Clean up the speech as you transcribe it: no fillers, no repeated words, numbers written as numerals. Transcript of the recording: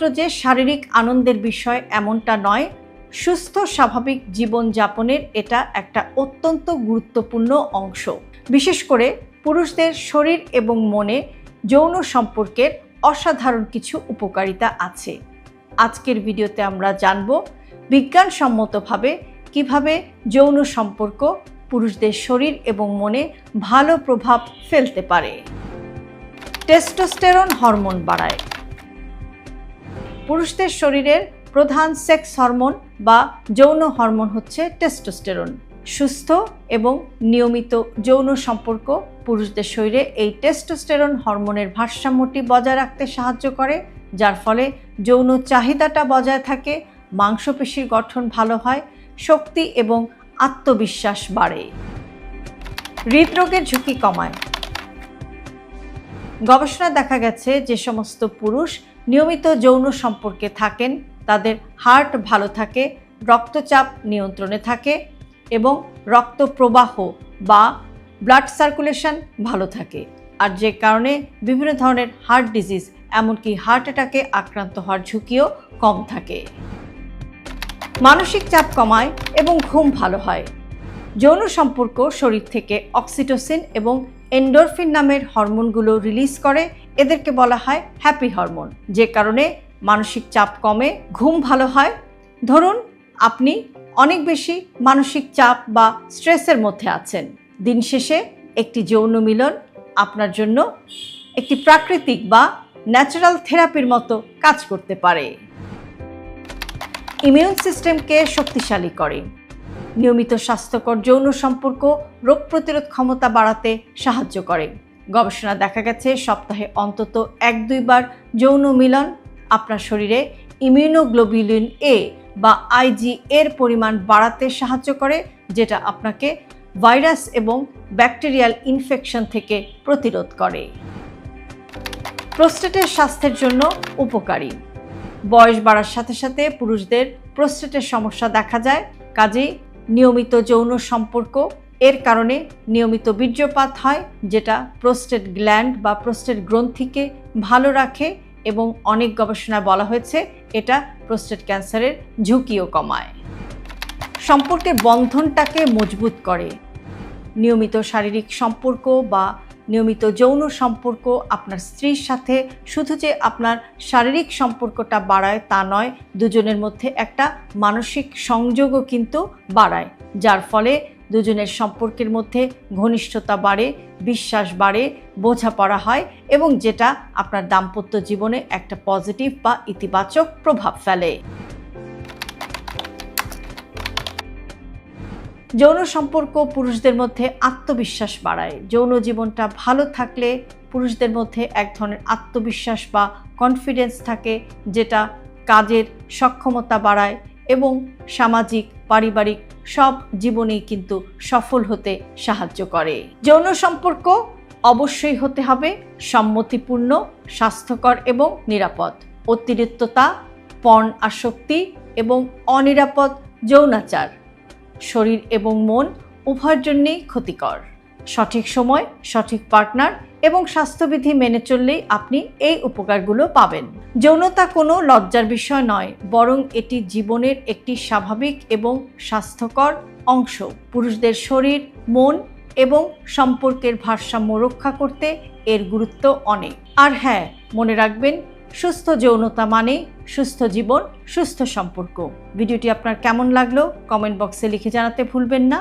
শুধুমাত্র যে শারীরিক আনন্দের বিষয় এমনটা নয়, সুস্থ স্বাভাবিক জীবনযাপনের এটা একটা অত্যন্ত গুরুত্বপূর্ণ অংশ। বিশেষ করে পুরুষদের শরীর এবং মনে যৌন সম্পর্কের অসাধারণ কিছু উপকারিতা আছে। আজকের ভিডিওতে আমরা জানব বিজ্ঞানসম্মতভাবে কিভাবে যৌন সম্পর্ক পুরুষদের শরীর এবং মনে ভালো প্রভাব ফেলতে পারে। টেস্টোস্টেরন হরমোন বাড়ায়। পুরুষদের শরীরের প্রধান সেক্স হরমোন বা যৌন হরমোন হচ্ছে টেস্টোস্টেরন। সুস্থ এবং নিয়মিত যৌন সম্পর্ক পুরুষদের শরীরে এই টেস্টোস্টেরন হরমোনের ভারসাম্যটি বজায় রাখতে সাহায্য করে, যার ফলে যৌন চাহিদাটা বজায় থাকে, মাংসপেশির গঠন ভালো হয়, শক্তি এবং আত্মবিশ্বাস বাড়ে। হৃদরোগের ঝুঁকি কমায়। গবেষণায় দেখা গেছে যে সমস্ত পুরুষ নিয়মিত যৌন সম্পর্কে থাকেন তাদের হার্ট ভালো থাকে, রক্তচাপ নিয়ন্ত্রণে থাকে এবং রক্ত প্রবাহ বা ব্লাড সার্কুলেশন ভালো থাকে, আর যে কারণে বিভিন্ন ধরনের হার্ট ডিজিজ এমনকি হার্ট অ্যাটাকে আক্রান্ত হওয়ার ঝুঁকিও কম থাকে। মানসিক চাপ কমায় এবং ঘুম ভালো হয়। যৌন সম্পর্ক শরীর থেকে অক্সিটোসিন এবং এন্ডোরফিন নামের হরমোনগুলো রিলিজ করে, এদেরকে বলা হয় হ্যাপি হরমোন, যে কারণে মানসিক চাপ কমে, ঘুম ভালো হয়। ধরুন আপনি অনেক বেশি মানসিক চাপ বা স্ট্রেসের মধ্যে আছেন, দিন শেষে একটি যৌন মিলন আপনার জন্য একটি প্রাকৃতিক বা ন্যাচারাল থেরাপির মতো কাজ করতে পারে। ইমিউন সিস্টেমকে শক্তিশালী করে। নিয়মিত স্বাস্থ্যকর যৌন সম্পর্ক রোগ প্রতিরোধ ক্ষমতা বাড়াতে সাহায্য করে। গবেষণা দেখা গেছে সপ্তাহে অন্তত 1-2 বার যৌন মিলন আপনার শরীরে ইমিউনোগ্লোবুলিন এ বা আইজি এর পরিমাণ বাড়াতে সাহায্য করে, যেটা আপনাকে ভাইরাস এবং ব্যাকটেরিয়াল ইনফেকশন থেকে প্রতিরোধ করে। প্রোস্টেটের স্বাস্থ্যের জন্য উপকারী। বয়স বাড়ার সাথে সাথে পুরুষদের প্রোস্টেটের সমস্যা দেখা যায়, কাজেই নিয়মিত যৌন সম্পর্ক এর কারণে নিয়মিত বীর্যপাত হয়, যেটা প্রোস্টেট গ্ল্যান্ড বা প্রোস্টেট গ্রন্থিকে ভালো রাখে এবং অনেক গবেষণায় বলা হয়েছে এটা প্রোস্টেট ক্যান্সারের ঝুঁকিও কমায়। সম্পর্কের বন্ধনটাকে মজবুত করে। নিয়মিত শারীরিক সম্পর্ক বা নিয়মিত যৌন সম্পর্ক আপনার স্ত্রীর সাথে শুধু যে আপনার শারীরিক সম্পর্কটা বাড়ায় তা নয়, দুজনের মধ্যে একটা মানসিক সংযোগও কিন্তু বাড়ায়, যার ফলে দুজনের সম্পর্কের মধ্যে ঘনিষ্ঠতা বাড়ে, বিশ্বাস বাড়ে, বোঝাপড়া হয় এবং যেটা আপনার দাম্পত্য জীবনে একটা পজিটিভ বা ইতিবাচক প্রভাব ফেলে। যৌন সম্পর্ক পুরুষদের মধ্যে আত্মবিশ্বাস বাড়ায়। যৌন জীবনটা ভালো থাকলে পুরুষদের মধ্যে এক ধরনের আত্মবিশ্বাস বা কনফিডেন্স থাকে, যেটা কাজের সক্ষমতা বাড়ায় এবং সামাজিক পারিবারিক সব জীবনেই কিন্তু সফল হতে সাহায্য করে। যৌন সম্পর্ক অবশ্যই হতে হবে সম্মতিপূর্ণ, স্বাস্থ্যকর এবং নিরাপদ। অতিরিক্ততা, পর্ন আসক্তি এবং অনিরাপদ যৌনাচার শরীর এবং মন উভয়ের জন্যই ক্ষতিকর। সঠিক সময়, সঠিক পার্টনার এবং স্বাস্থ্যবিধি মেনে চললেই আপনি এই উপকারগুলো পাবেন। যৌনতা কোনো লজ্জার বিষয় নয়, বরং এটি জীবনের একটি স্বাভাবিক এবং স্বাস্থ্যকর অংশ। পুরুষদের শরীর, মন এবং সম্পর্কের ভারসাম্য রক্ষা করতে এর গুরুত্ব অনেক। আর হ্যাঁ, মনে রাখবেন, সুস্থ যৌনতা মানে সুস্থ জীবন, সুস্থ সম্পর্ক। ভিডিওটি আপনার কেমন লাগলো কমেন্ট বক্সে লিখে জানাতে ভুলবেন না।